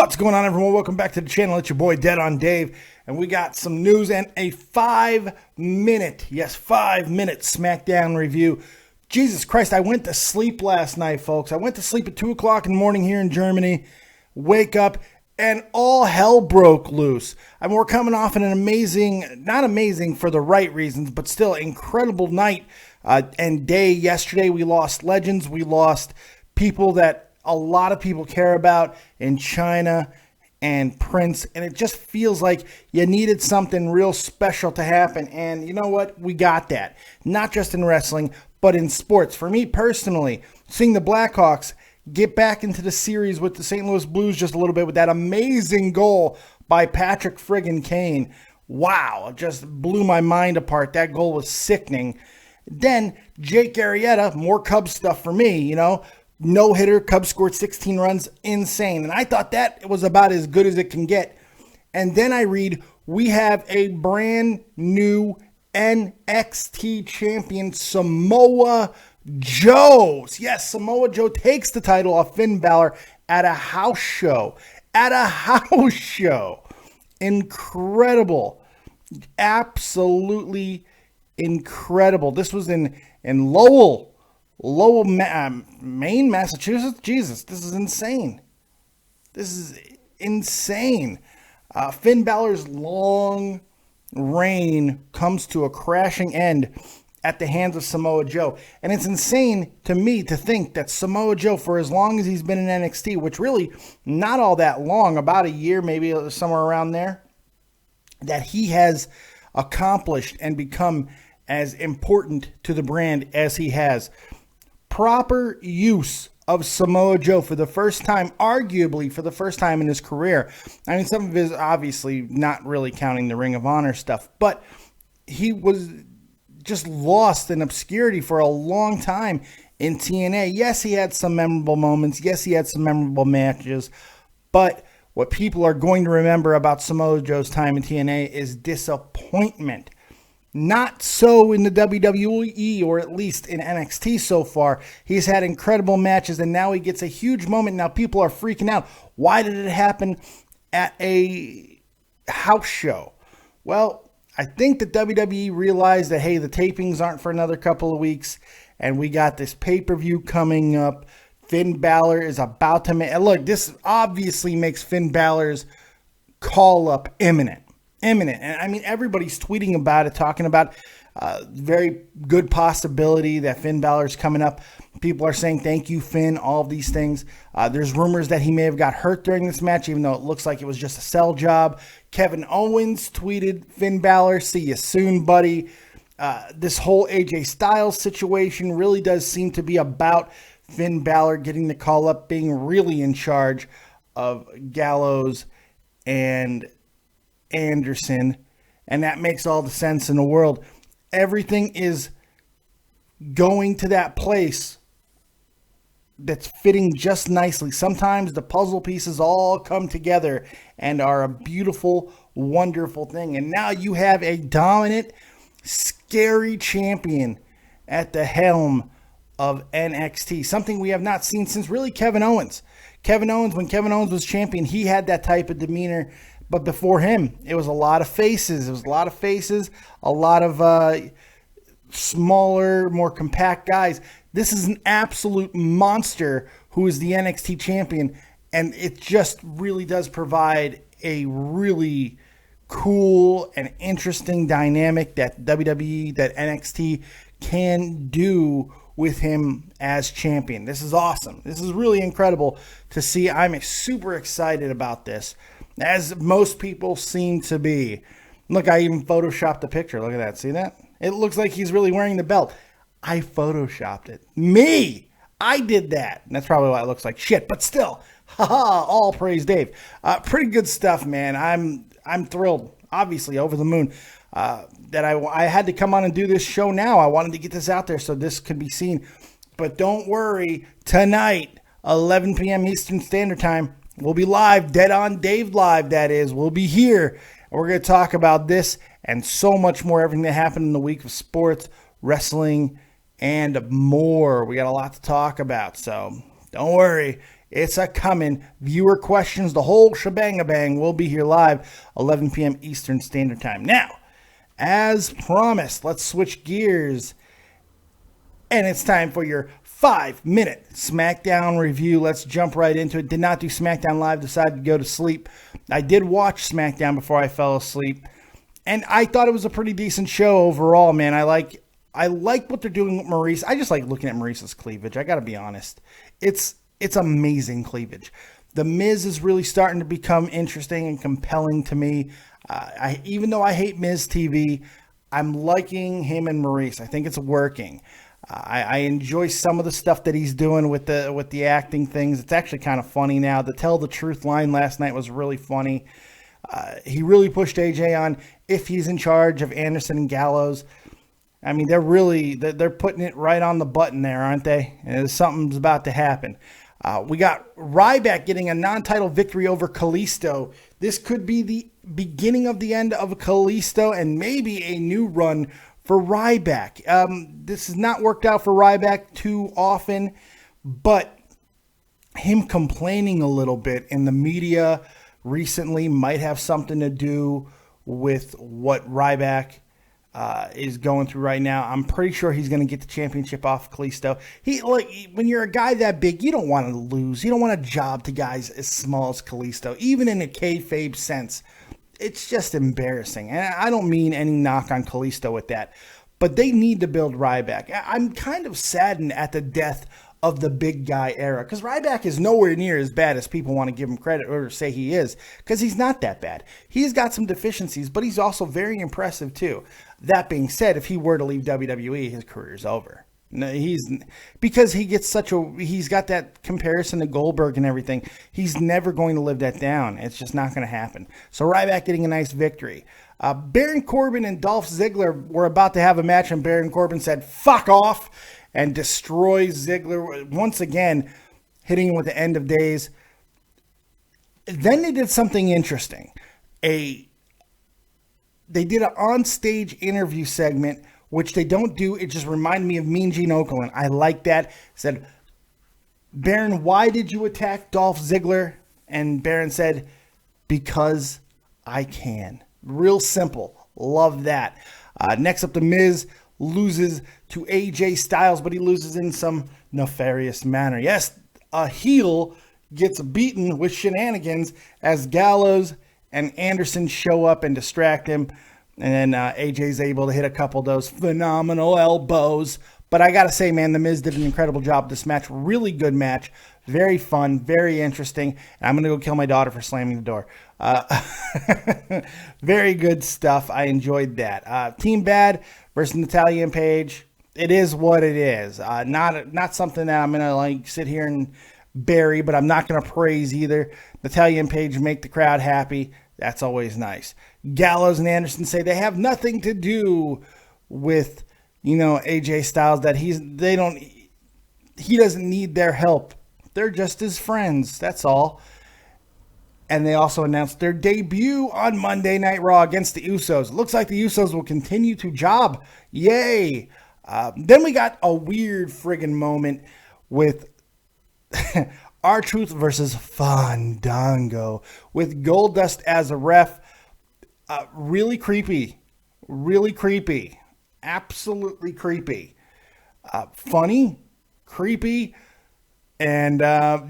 What's going on, everyone? Welcome back to the channel. It's your boy Dead on Dave, and we got some news and a 5-minute SmackDown review. Jesus Christ, I went to sleep last night, folks. I went to sleep at 2 o'clock in the morning here in Germany, wake up, and all hell broke loose. I mean, we're coming off an amazing, not amazing for the right reasons, but still incredible night and day yesterday. We lost legends. We lost people that a lot of people care about in China and Prince, and it just feels like you needed something real special to happen. And you know what? We got that. Not just in wrestling, but in sports. For me personally, seeing the Blackhawks get back into the series with the St. Louis Blues just a little bit with that amazing goal by Patrick friggin' Kane. Wow, it just blew my mind apart. That goal was sickening. Then Jake Arrieta, more Cubs stuff for me, you know. No-hitter, Cubs scored 16 runs, insane. And I thought that was about as good as it can get. And then I read, we have a brand new NXT champion, Samoa Joe. Yes, Samoa Joe takes the title off Finn Balor at a house show. Incredible. Absolutely incredible. This was in Lowell, Maine, Massachusetts. Jesus, this is insane. Finn Balor's long reign comes to a crashing end at the hands of Samoa Joe. And it's insane to me to think that Samoa Joe, for as long as he's been in NXT, which really not all that long, about a year, maybe somewhere around there, that he has accomplished and become as important to the brand as he has. Proper use of Samoa Joe for the first time, arguably for the first time in his career. I mean, some of his, obviously not really counting the Ring of Honor stuff, but he was just lost in obscurity for a long time in TNA. Yes, he had some memorable moments. Yes, he had some memorable matches, but what people are going to remember about Samoa Joe's time in TNA is disappointment. Not so in the WWE, or at least in NXT so far. He's had incredible matches, and now he gets a huge moment. Now people are freaking out. Why did it happen at a house show? Well, I think that WWE realized that, hey, the tapings aren't for another couple of weeks, and we got this pay-per-view coming up. Finn Balor is about to make... Look, this obviously makes Finn Balor's call-up imminent. And I mean, everybody's tweeting about it, talking about very good possibility that Finn Balor's coming up. People are saying, thank you, Finn, all of these things. There's rumors that he may have got hurt during this match, even though it looks like it was just a sell job. Kevin Owens tweeted, Finn Balor, see you soon, buddy. This whole AJ Styles situation really does seem to be about Finn Balor getting the call up, being really in charge of Gallows and Anderson, and that makes all the sense in the world. Everything is going to that place that's fitting just nicely. Sometimes the puzzle pieces all come together and are a beautiful, wonderful thing. And now you have a dominant, scary champion at the helm of NXT, something we have not seen since really Kevin Owens. When Kevin Owens was champion, he had that type of demeanor. But before him, it was a lot of faces. A lot of smaller, more compact guys. This is an absolute monster who is the NXT champion. And it just really does provide a really cool and interesting dynamic that WWE, that NXT can do with him as champion. This is awesome. This is really incredible to see. I'm super excited about this, as most people seem to be. Look, I even photoshopped the picture. Look at that. See that? It looks like he's really wearing the belt. I photoshopped it. Me! I did that. And that's probably why it looks like shit. But still, haha, all praise Dave. Pretty good stuff, man. I'm thrilled. Obviously, over the moon. That I had to come on and do this show now. I wanted to get this out there so this could be seen. But don't worry. Tonight, 11 p.m. Eastern Standard Time, we'll be live, Dead on Dave Live, that is. We'll be here, and we're going to talk about this and so much more, everything that happened in the week of sports, wrestling, and more. We got a lot to talk about, so don't worry. It's a coming. Viewer questions, the whole shebang-a-bang. We'll be here live, 11 p.m. Eastern Standard Time. Now, as promised, let's switch gears. And it's time for your 5-minute SmackDown review. Let's jump right into it. Did not do SmackDown Live, decided to go to sleep. I did watch SmackDown before I fell asleep. And I thought it was a pretty decent show overall, man. I like what they're doing with Maurice. I just like looking at Maurice's cleavage. I got to be honest. It's amazing cleavage. The Miz is really starting to become interesting and compelling to me. Even though I hate Miz TV, I'm liking him and Maurice. I think it's working. I enjoy some of the stuff that he's doing with the acting things. It's actually kind of funny now. The Tell the Truth line last night was really funny. He really pushed AJ on if he's in charge of Anderson and Gallows. I mean, they're putting it right on the button there, aren't they? And something's about to happen. We got Ryback getting a non-title victory over Kalisto. This could be the beginning of the end of Kalisto and maybe a new run for Ryback. This has not worked out for Ryback too often, but him complaining a little bit in the media recently might have something to do with what Ryback is going through right now. I'm pretty sure he's going to get the championship off Kalisto. When you're a guy that big, you don't want to lose. You don't want to job to guys as small as Kalisto, even in a kayfabe sense. It's just embarrassing. And I don't mean any knock on Kalisto with that, but they need to build Ryback. I'm kind of saddened at the death of the big guy era, because Ryback is nowhere near as bad as people want to give him credit or say he is, because he's not that bad. He's got some deficiencies, but he's also very impressive too. That being said, if he were to leave WWE, his career's over. No, because he's got that comparison to Goldberg and everything. He's never going to live that down. It's just not going to happen. So Ryback getting a nice victory. Baron Corbin and Dolph Ziggler were about to have a match, and Baron Corbin said, "Fuck off," and destroys Ziggler once again, hitting him with the end of days. Then they did something interesting. They did an on-stage interview segment, which they don't do. It just reminded me of Mean Gene Okerlund. I like that. Said, "Baron, why did you attack Dolph Ziggler?" And Baron said, "Because I can." Real simple. Love that. Next up, The Miz loses to AJ Styles, but he loses in some nefarious manner. Yes, a heel gets beaten with shenanigans as Gallows and Anderson show up and distract him. And then AJ's able to hit a couple of those phenomenal elbows. But I got to say, man, The Miz did an incredible job this match. Really good match. Very fun. Very interesting. And I'm going to go kill my daughter for slamming the door. Very good stuff. I enjoyed that. Team Bad versus Natalya and Paige. It is what it is. Not something that I'm going to sit here and bury, but I'm not going to praise either. Natalya and Paige make the crowd happy. That's always nice. Gallows and Anderson say they have nothing to do with, AJ Styles, that he doesn't need their help. They're just his friends. That's all. And they also announced their debut on Monday Night Raw against the Usos. It looks like the Usos will continue to job. Yay. Then we got a weird friggin' moment with R-Truth versus Fandango with Goldust as a ref. Really creepy. Really creepy. Absolutely creepy. Funny. Creepy. And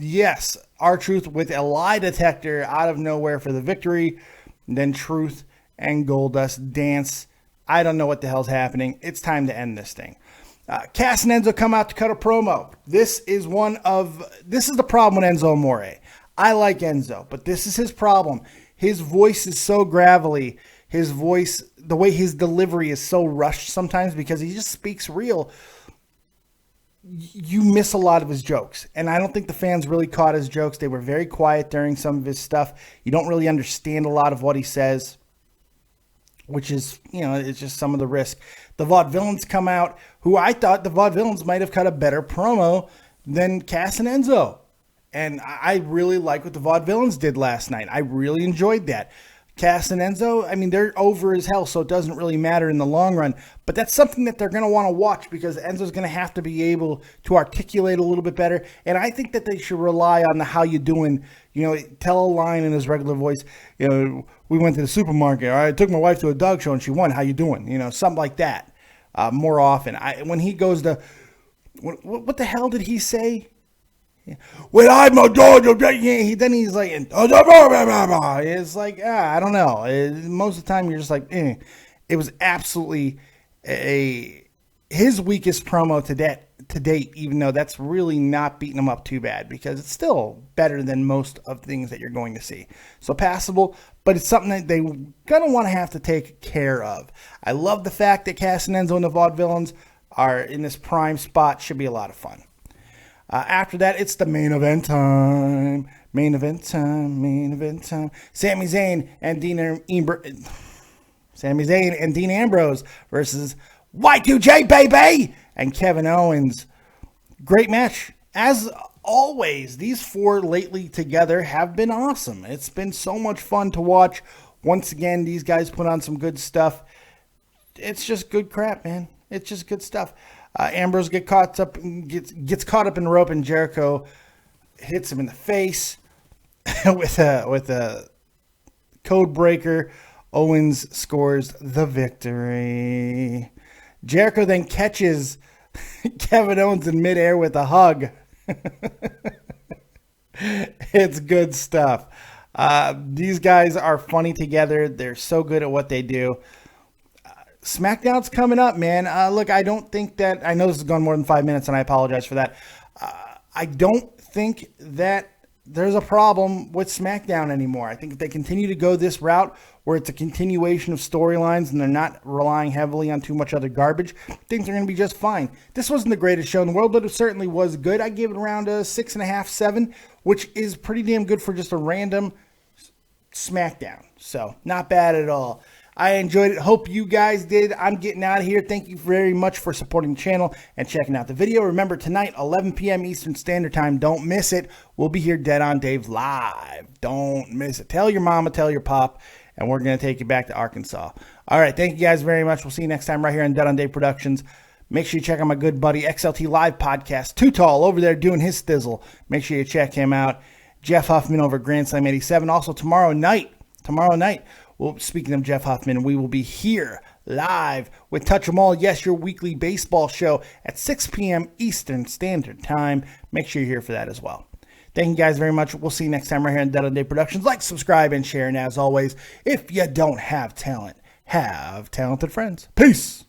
yes, R-Truth with a lie detector out of nowhere for the victory. And then Truth and Goldust dance. I don't know what the hell's happening. It's time to end this thing. Cass and Enzo come out to cut a promo. This is the problem with Enzo Amore. I like Enzo, but this is his problem. His voice is so gravelly. His voice, the way his delivery is so rushed sometimes because he just speaks real. You miss a lot of his jokes. And I don't think the fans really caught his jokes. They were very quiet during some of his stuff. You don't really understand a lot of what he says, which is, it's just some of the risk. The Vaudevillains come out, who I thought the Vaudevillains might have cut a better promo than Cass and Enzo. And I really like what the Vaudevillains did last night. I really enjoyed that. Cass and Enzo, I mean, they're over as hell, so it doesn't really matter in the long run. But that's something that they're going to want to watch because Enzo's going to have to be able to articulate a little bit better. And I think that they should rely on the how you doing, tell a line in his regular voice. We went to the supermarket. I took my wife to a dog show and she won. How you doing? Something like that more often. When he goes to, what the hell did he say? When I'm a dog, then he's like, it's like, I don't know. Most of the time, you're just like, It was absolutely his weakest promo to date, even though that's really not beating him up too bad because it's still better than most of the things that you're going to see. So passable, but it's something that they're going to want to have to take care of. I love the fact that Cass and Enzo and the Vaudevillains are in this prime spot. Should be a lot of fun. After that, it's the main event time. Main event time. Sami Zayn and Dean Ambrose versus Y2J, baby, and Kevin Owens. Great match. As always, these four lately together have been awesome. It's been so much fun to watch. Once again, these guys put on some good stuff. It's just good crap, man. It's just good stuff. Ambrose gets caught up in the rope, and Jericho hits him in the face with a code breaker. Owens scores the victory. Jericho then catches Kevin Owens in midair with a hug. It's good stuff. These guys are funny together. They're so good at what they do. SmackDown's coming up, man. Look, I don't think that... I know this has gone more than 5 minutes, and I apologize for that. I don't think that there's a problem with SmackDown anymore. I think if they continue to go this route, where it's a continuation of storylines and they're not relying heavily on too much other garbage, things are going to be just fine. This wasn't the greatest show in the world, but it certainly was good. I gave it around a 6.5, 7, which is pretty damn good for just a random SmackDown. So, not bad at all. I enjoyed it. Hope you guys did. I'm getting out of here. Thank you very much for supporting the channel and checking out the video. Remember, tonight, 11 p.m. Eastern Standard Time. Don't miss it. We'll be here Dead on Dave live. Don't miss it. Tell your mama, tell your pop, and we're going to take you back to Arkansas. All right. Thank you guys very much. We'll see you next time right here on Dead on Dave Productions. Make sure you check out my good buddy, XLT Live Podcast. Too Tall over there doing his thizzle. Make sure you check him out. Jeff Huffman over at Grand Slam 87. Also, tomorrow night, well, speaking of Jeff Huffman, we will be here live with Touch 'em All. Yes, your weekly baseball show at 6 p.m. Eastern Standard Time. Make sure you're here for that as well. Thank you guys very much. We'll see you next time right here on Dead on Day Productions. Like, subscribe, and share. And as always, if you don't have talent, have talented friends. Peace.